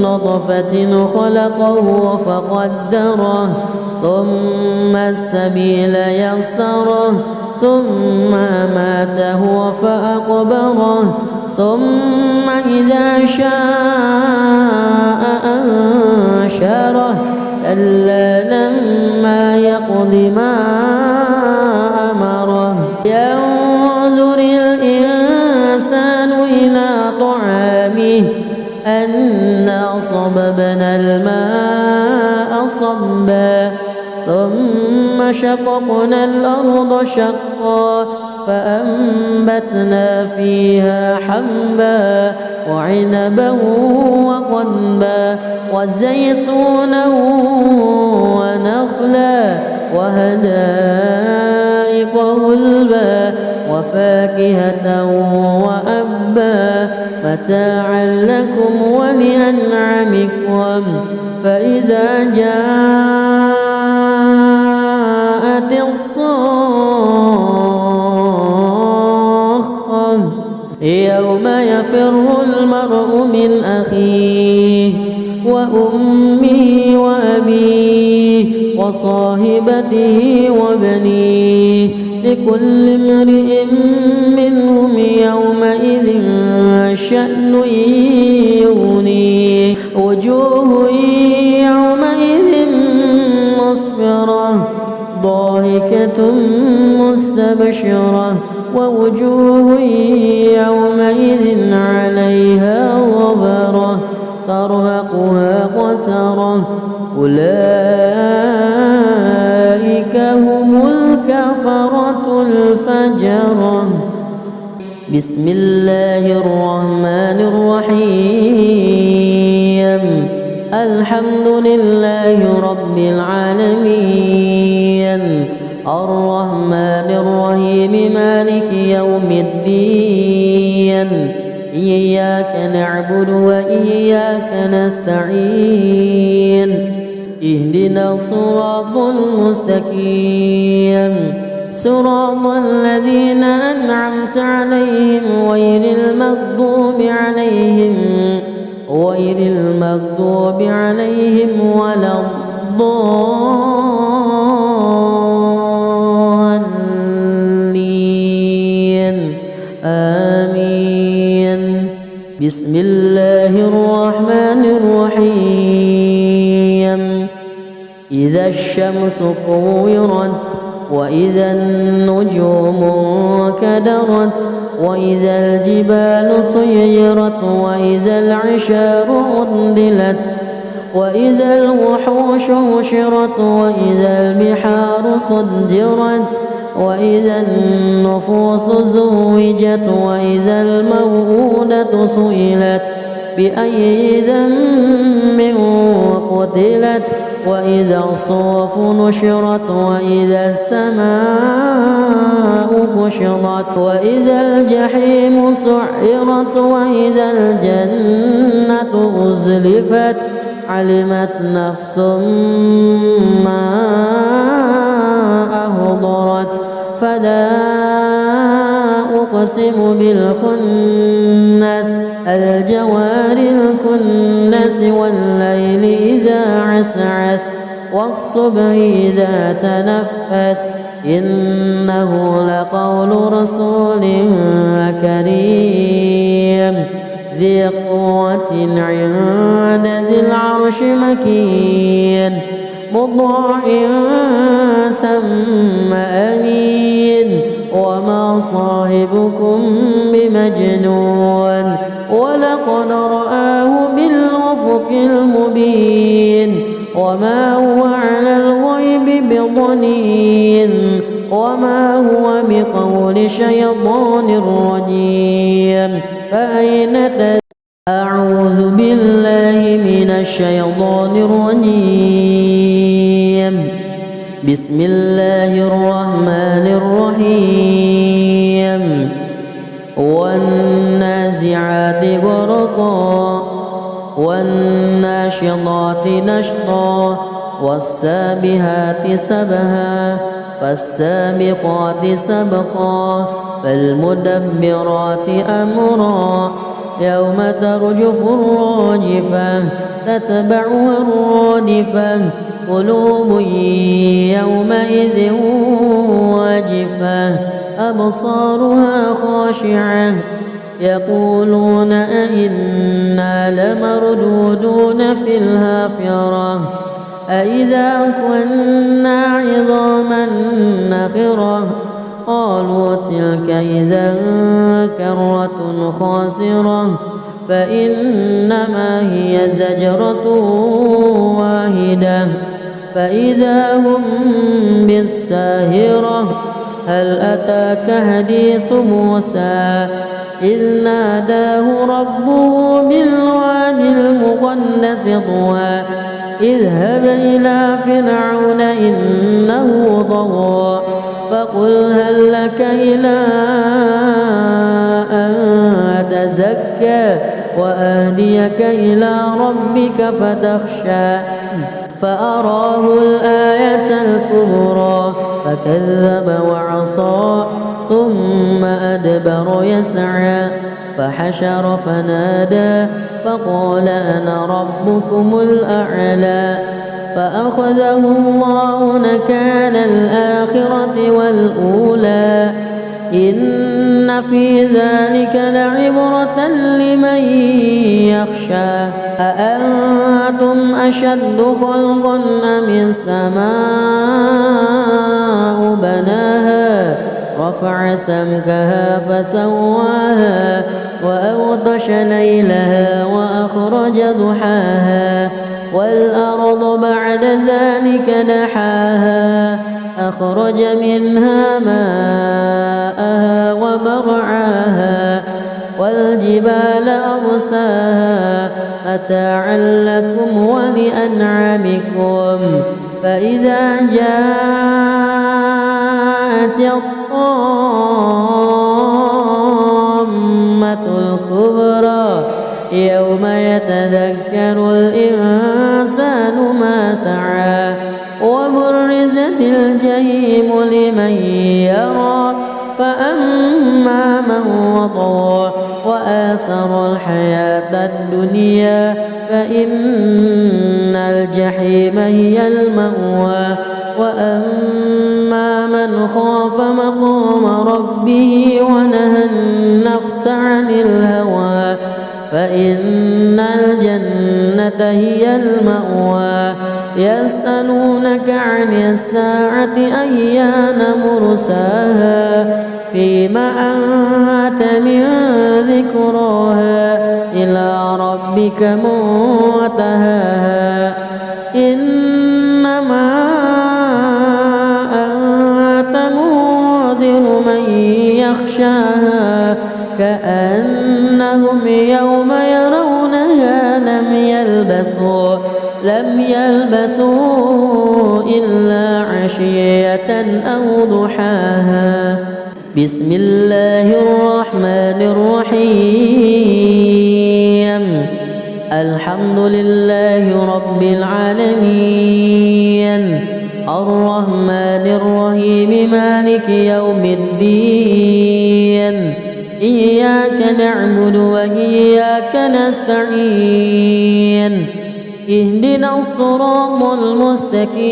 نطفة خلقه فقدره ثم السبيل يسره ثم أماته فأقبره ثم إذا شاء أنشره كلا لما يقض ما أمره ينظر الإنسان إلى طعامه أنا صببنا الماء صبا ثم شققنا الأرض شقا فأنبتنا فيها حبا وعنبا وقضبا وزيتونا ونخلا وفاكهة وأبا متاعا لكم ولأنعامكم فإذا جاءت الصاخة يوم يفر المرء من أخيه وأمه وأبيه وصاحبته وبنيه لكل امرئ منهم يومئذ شأن يغنيه وجوه يومئذ مسفرة ضاحكة مستبشرة ووجوه يومئذ عليها غبرة ترهقها قترة أولئك هم الكفرة الفجرة. بسم الله الرحمن الرحيم الحمد لله رب العالمين الرحمن الرحيم مالك يوم الدين إياك نعبد وإياك نستعين اهدنا الصراط المستقيم صراط الذين أنعمت عليهم غير المغضوب عليهم ولا الضالين آمين. بسم الله الرحمن الرحيم إذا الشمس كورت وإذا النجوم انكدرت وإذا الجبال سيرت وإذا العشار عطلت وإذا الوحوش حشرت وإذا البحار سجرت وإذا النفوس زوجت وإذا الموءودة سئلت بأي ذنب قتلت وإذا الصحف نشرت وإذا السماء كشطت وإذا الجحيم سعرت وإذا الجنة أزلفت علمت نفس ما أحضرت فلا أقسم بالخنس الجوار الكنس والليل إذا عسعس والصبح إذا تنفس إنه لقول رسول كريم ذي قوة عند ذي العرش مكين مطاع ثم أمين وما صاحبكم بمجنون ولقد رآه بالأفق المبين وما هو على الغيب بضنين وما هو بقول شيطان رجيم فأين أعوذ بالله من الشيطان الرجيم بسم الله الرحمن الرحيم والنازعات غرقا والناشطات نشطا والسابحات سبها فالسابقات سبقا فالمدبرات أمرا يوم ترجف الراجفة تتبعها الرادفة قلوب يومئذ واجفة أبصارها خاشعة يقولون أئنا لمردودون في الحافرة أئذا كنا عظاما نخرة قالوا تلك إذا كرة خاسرة فإنما هي زجرة واحدة فإذا هم بالساهرة هل أتاك حديث موسى إذ ناداه ربه بالواد المقدس طوى اذهب إلى فرعون إنه طغى فقل هل لك إلى أن تزكى وأهديك إلى ربك فتخشى فأراه الآية الكبرى فكذب وعصى ثم أدبر يسعى فحشر فنادى فقال أنا ربكم الأعلى فأخذه الله نكال الآخرة والأولى إن في ذلك لعبرة لمن يخشى أأنتم أشد خلقا أم السماء بناها رفع سمكها فسواها وأغطش ليلها وأخرج ضحاها والأرض بعد ذلك دحاها أخرج منها ماءها ومرعاها والجبال أرساها متاعا لكم ولأنعامكم فإذا جاءت الطامة الكبرى يوم يتذكر الإنسان ما سعى وبرزت الجحيم لمن يرى فأما من وطغى وآثر الحياة الدنيا فإن الجحيم هي المأوى وأما من خاف مقام ربه ونهى النفس عن الهوى فإن الجنة هي المأوى يسألونك عن الساعة أيان مرساها فيما أنت من ذكراها إلى ربك منتهاها إنما أنت منذر من يخشاها كأنهم يوم يرونها لم يلبثوا إلا عشية أو ضحاها بسم الله الرحمن الرحيم الحمد لله رب العالمين الرحمن الرحيم مالك يوم الدين إياك نعبد وإياك نستعين اهدنا الصراط المستقيم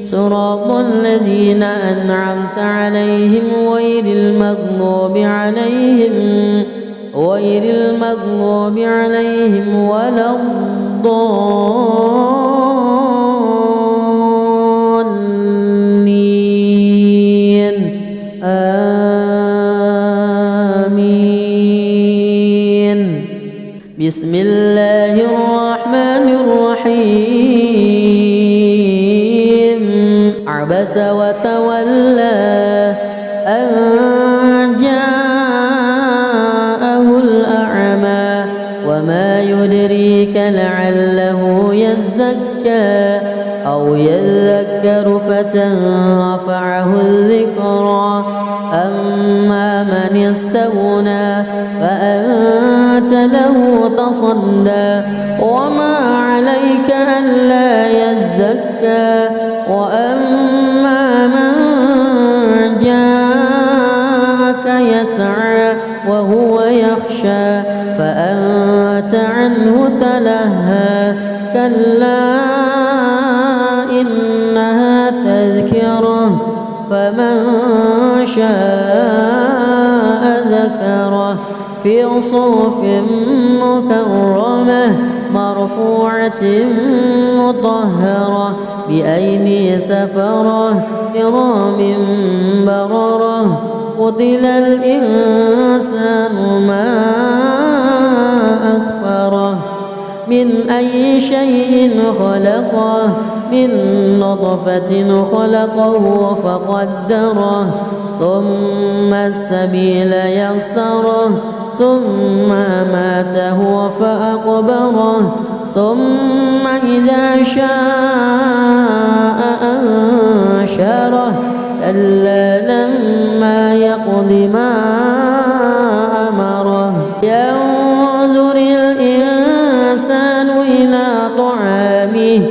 صراط الذين أنعمت عليهم غير المغضوب عليهم ولا الضالين آمين بسم الله الرحمن الرحيم عبس وتولى أن جاءه الأعمى وما يدريك لعله يزكى أو يذكر فتنفعه الذكرى أما من استغنى فأنت له تصدى وما عليك ألا يزكى وأما من جاءك يسعى وهو يخشى فأنت عنه تلهى كلا إنها تذكرة فمن شاء ذكره في صحف مكرمة مرفوعة مطهرة بأيدي سفرة كرام بررة قتل الإنسان ما أكفره من أي شيء خلقه من نطفة خلقه فقدره ثم السبيل يسره ثم أماته فأقبره ثم إذا شاء أنشره كلا لما يقض ما أمره ينظر الإنسان إلى طعامه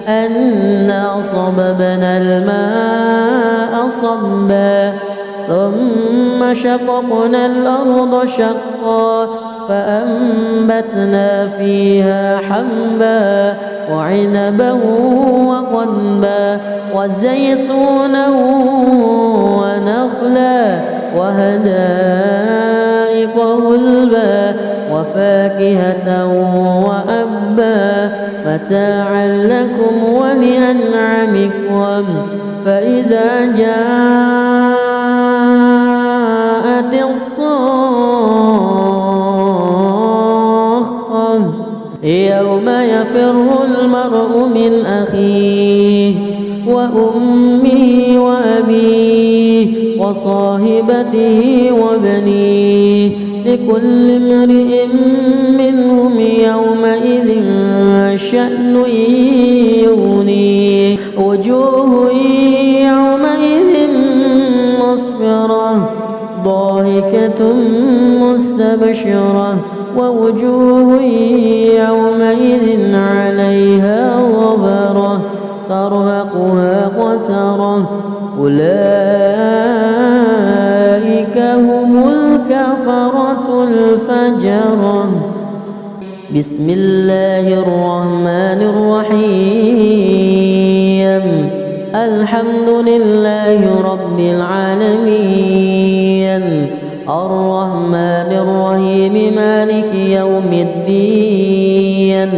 أنا صببنا الماء صبا ثم شققنا الأرض شقا فأنبتنا فيها حبا وعنبا وقضبا وزيتونا ونخلا وحدائق غلبا وفاكهة وأبا متاعا لكم ولأنعامكم فإذا جاءت الصاخة يوم يفر المرء من أخيه وأمه وأبيه وصاحبته وبنيه لكل امرئ منهم يومئذ شأن يغنيه وجوه يومئذ مسفرة ضاحكة مستبشرة ووجوه يومئذ عليها غبرة ترهقها قترة أولئك هم الكفرة الفجرة. بسم الله الرحمن الرحيم الحمد لله رب العالمين الرحمن الرحيم مالك يوم الدين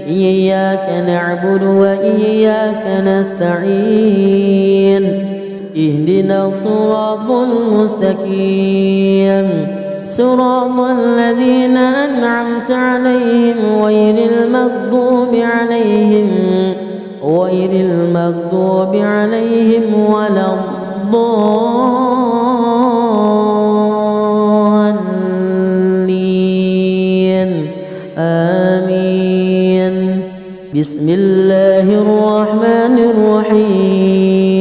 إياك نعبد وإياك نستعين اهدنا الصراط المستقيم صراط الذين أنعمت عليهم غير المغضوب عليهم ولا الضالين آمين. بسم الله الرحمن الرحيم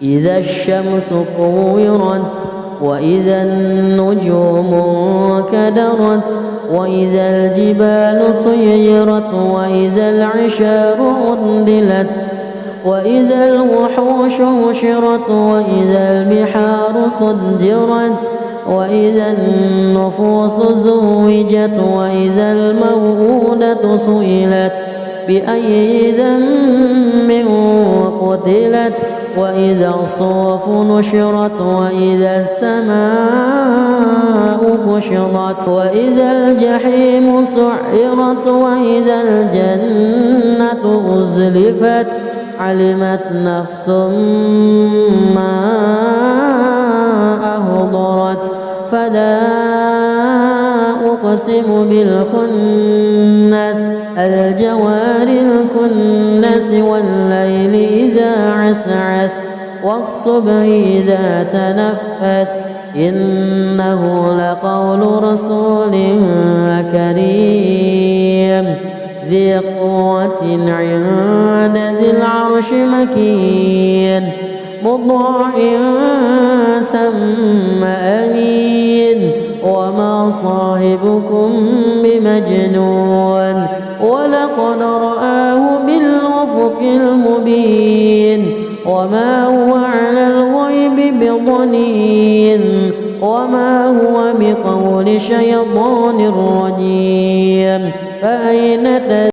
إذا الشمس كورت وإذا النجوم انكدرت وإذا الجبال سيرت وإذا العشار عطلت وإذا الوحوش حشرت وإذا البحار سجرت وإذا النفوس زوجت وإذا الموءودة سئلت بأي ذنب قتلت وإذا الصحف نشرت وإذا السماء كشطت وإذا الجحيم سعرت وإذا الجنة أزلفت علمت نفس ما أهضرت فلا أقسم بالخنس الجوار الكنس والليل إذا عسعس والصبح إذا تنفس إنه لقول رسول كريم ذي قوة عند ذي العرش مكين مطاع ثم أمين وما صاحبكم بمجنون ولقد رآه بالأفق المبين وما هو على الغيب بضنين وما هو بقول شيطان رجيم فأين